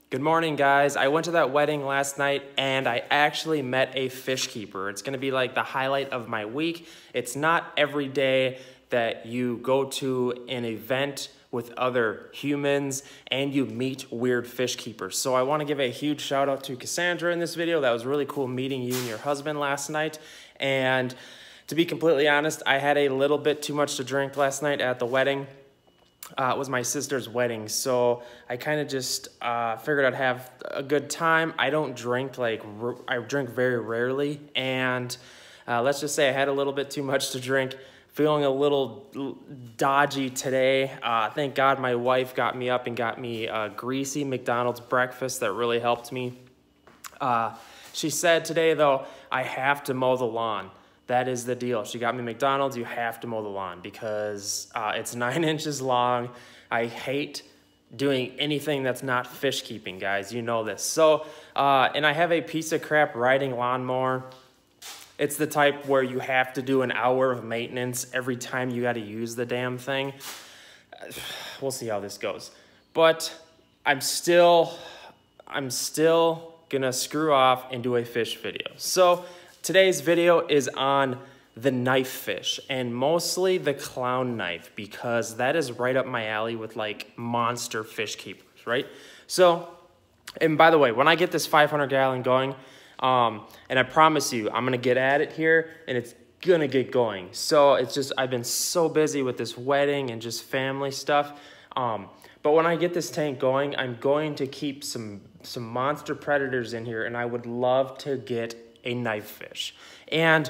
Good morning, guys. I went to that wedding last night and I actually met a fish keeper. It's gonna be like the highlight of my week. It's not every day that you go to an event with other humans and you meet weird fish keepers. So I wanna give a huge shout out to Cassandra in this video. That was really cool meeting you and your husband last night. And to be completely honest, I had a little bit too much to drink last night at the wedding. It was my sister's wedding, so I kind of just figured I'd have a good time. I don't drink, I drink very rarely, and let's just say I had a little bit too much to drink. Feeling a little dodgy today. Thank God my wife got me up and got me a greasy McDonald's breakfast that really helped me. She said today, though, I have to mow the lawn. That is the deal. She got me McDonald's, you have to mow the lawn because it's 9 inches long. I hate doing anything that's not fish keeping, guys. You know this. So, and I have a piece of crap riding lawnmower. It's the type where you have to do an hour of maintenance every time you got to use the damn thing. We'll see how this goes. But I'm still gonna screw off and do a fish video. So, today's video is on the knife fish and mostly the clown knife because that is right up my alley with like monster fish keepers, right? So, and by the way, when I get this 500-gallon going, and I promise you, I'm gonna get at it here and it's gonna get going. So it's just, I've been so busy with this wedding and just family stuff. But when I get this tank going, I'm going to keep some monster predators in here and I would love to get a knife fish. And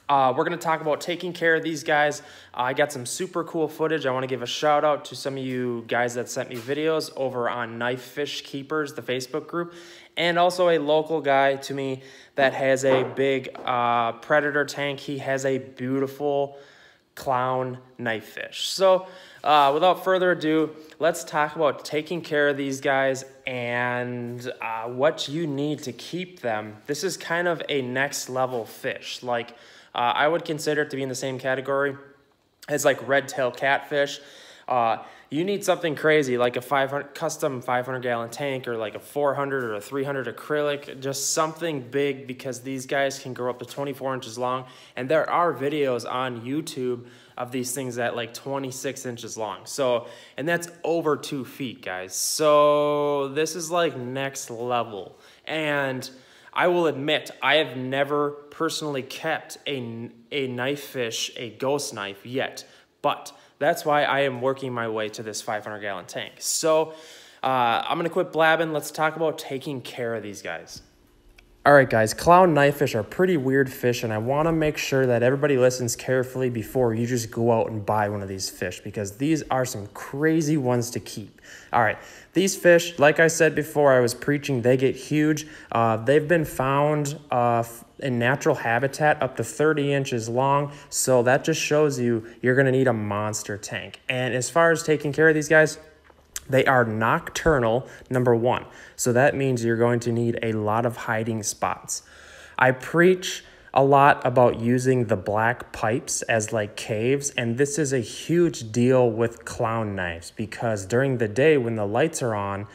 we're going to talk about taking care of these guys. I got some super cool footage. I want to give a shout out to some of you guys that sent me videos over on Knife Fish Keepers, the Facebook group, and also a local guy to me that has a big predator tank. He has a beautiful clown knife fish. So without further ado, let's talk about taking care of these guys and what you need to keep them. This is kind of a next level fish. Like I would consider it to be in the same category as like red-tailed catfish. You need something crazy like a custom 500-gallon tank or like a 400 or a 300 acrylic, just something big because these guys can grow up to 24 inches long. And there are videos on YouTube of these things at like 26 inches long. So, and that's over 2 feet, guys. So this is like next level. And I will admit, I have never personally kept a knife fish, a ghost knife yet, but that's why I am working my way to this 500-gallon tank. So I'm gonna quit blabbing. Let's talk about taking care of these guys. All right, guys, clown knife fish are pretty weird fish, and I want to make sure that everybody listens carefully before you just go out and buy one of these fish, because these are some crazy ones to keep. All right, these fish, like I said before, I was preaching, they get huge. They've been found in natural habitat up to 30 inches long, so that just shows you you're going to need a monster tank. And as far as taking care of these guys, they are nocturnal, number one. So that means you're going to need a lot of hiding spots. I preach a lot about using the black pipes as like caves, and this is a huge deal with clown knives because during the day when the lights are on,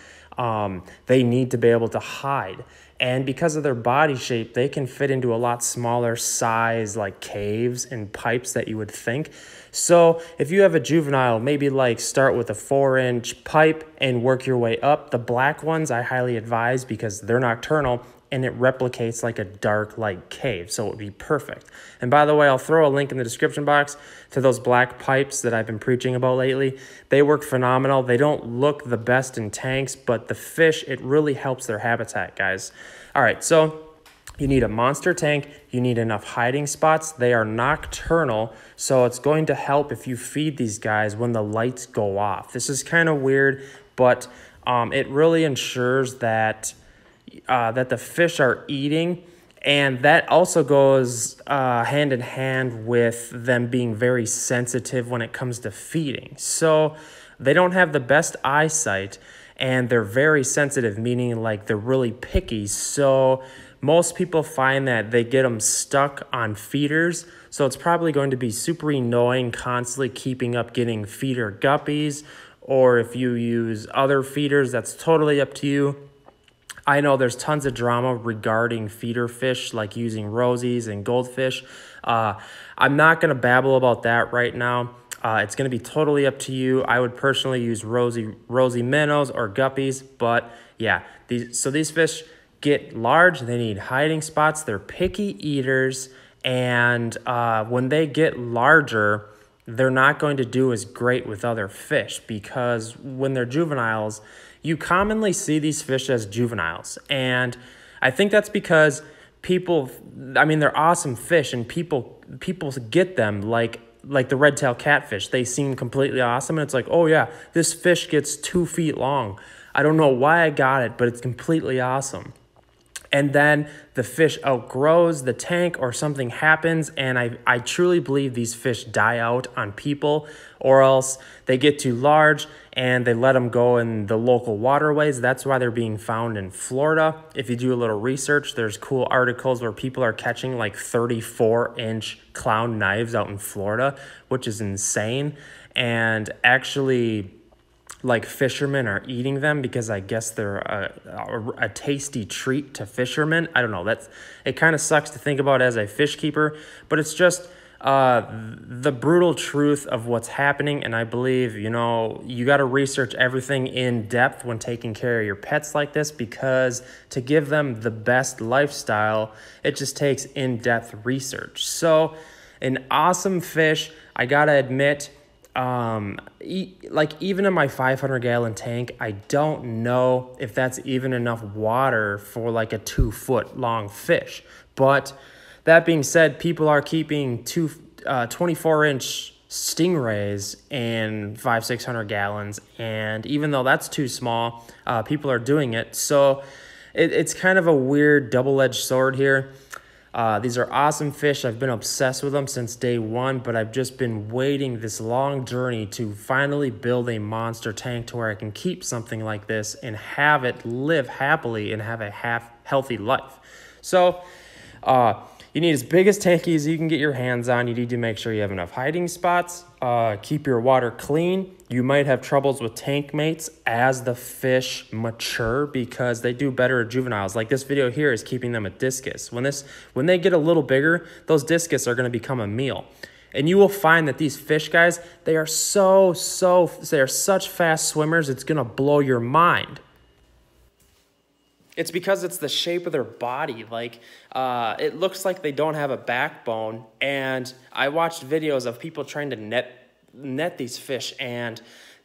they need to be able to hide. And because of their body shape, they can fit into a lot smaller size like caves and pipes that you would think. So if you have a juvenile, maybe like start with a 4-inch pipe and work your way up. The black ones I highly advise because they're nocturnal and it replicates like a dark like cave, so it would be perfect. And by the way, I'll throw a link in the description box to those black pipes that I've been preaching about lately. They work phenomenal. They don't look the best in tanks, but the fish, it really helps their habitat, guys. All right, so you need a monster tank. You need enough hiding spots. They are nocturnal, so it's going to help if you feed these guys when the lights go off. This is kind of weird, but it really ensures that that the fish are eating, and that also goes hand in hand with them being very sensitive when it comes to feeding. So they don't have the best eyesight and they're very sensitive, meaning like they're really picky. So most people find that they get them stuck on feeders. So it's probably going to be super annoying constantly keeping up getting feeder guppies or if you use other feeders, that's totally up to you. I know there's tons of drama regarding feeder fish, like using rosies and goldfish. I'm not going to babble about that right now. It's going to be totally up to you. I would personally use rosy minnows or guppies, but yeah, these fish get large. They need hiding spots. They're picky eaters, and when they get larger, they're not going to do as great with other fish, because when they're juveniles, you commonly see these fish as juveniles. And I think that's because people, I mean, they're awesome fish, and people get them like the red-tailed catfish. They seem completely awesome, and it's like, oh yeah, this fish gets 2 feet long. I don't know why I got it, but it's completely awesome. And then the fish outgrows the tank or something happens, and I truly believe these fish die out on people, or else they get too large and they let them go in the local waterways. That's why they're being found in Florida. If you do a little research, there's cool articles where people are catching like 34-inch clown knives out in Florida, which is insane. And actually, like, fishermen are eating them because I guess they're a tasty treat to fishermen. I don't know. It kind of sucks to think about as a fish keeper, but it's just the brutal truth of what's happening. And I believe, you know, you got to research everything in depth when taking care of your pets like this, because to give them the best lifestyle, it just takes in-depth research. So an awesome fish, I gotta admit. Like, even in my 500-gallon tank, I don't know if that's even enough water for like a 2-foot-long fish. But that being said, people are keeping 24-inch stingrays in 500-600 gallons, and even though that's too small, people are doing it. So it's kind of a weird double-edged sword here. These are awesome fish. I've been obsessed with them since day one, but I've just been waiting this long journey to finally build a monster tank to where I can keep something like this and have it live happily and have a healthy life. So you need as big as tanky as you can get your hands on. You need to make sure you have enough hiding spots. Keep your water clean. You might have troubles with tank mates as the fish mature, because they do better at juveniles. Like this video here is keeping them at discus. When they get a little bigger, those discus are going to become a meal. And you will find that these fish guys, they are such fast swimmers, it's going to blow your mind. It's because it's the shape of their body. Like, it looks like they don't have a backbone. And I watched videos of people trying to net these fish, and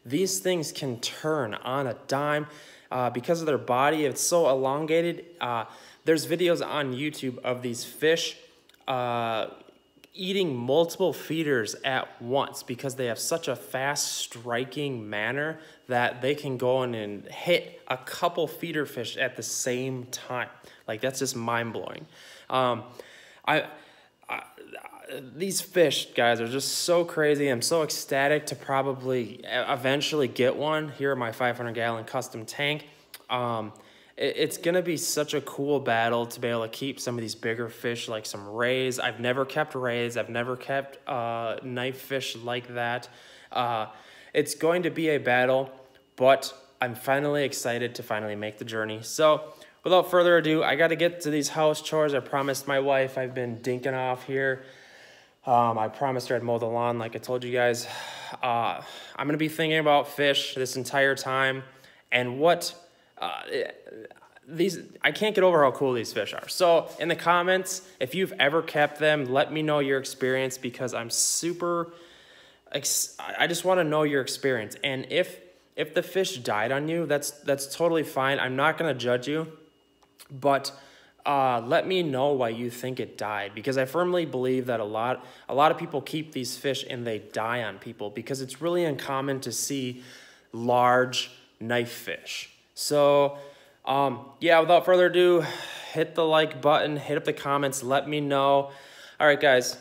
these things can turn on a dime because of their body. It's so elongated. There's videos on YouTube of these fish eating multiple feeders at once because they have such a fast striking manner that they can go in and hit a couple feeder fish at the same time. Like, that's just mind-blowing. These fish, guys, are just so crazy. I'm so ecstatic to probably eventually get one here in my 500-gallon custom tank. It's going to be such a cool battle to be able to keep some of these bigger fish, like some rays. I've never kept rays. I've never kept knife fish like that. It's going to be a battle, but I'm finally excited to finally make the journey. So without further ado, I got to get to these house chores. I promised my wife. I've been dinking off here. I promised her I'd mow the lawn like I told you guys. I'm going to be thinking about fish this entire time, and what I can't get over how cool these fish are. So in the comments, if you've ever kept them, let me know your experience, because I'm I just want to know your experience. And if the fish died on you, that's totally fine. I'm not going to judge you, but let me know why you think it died, because I firmly believe that a lot of people keep these fish and they die on people, because it's really uncommon to see large knife fish. So yeah, without further ado, hit the like button, hit up the comments, let me know. All right, guys,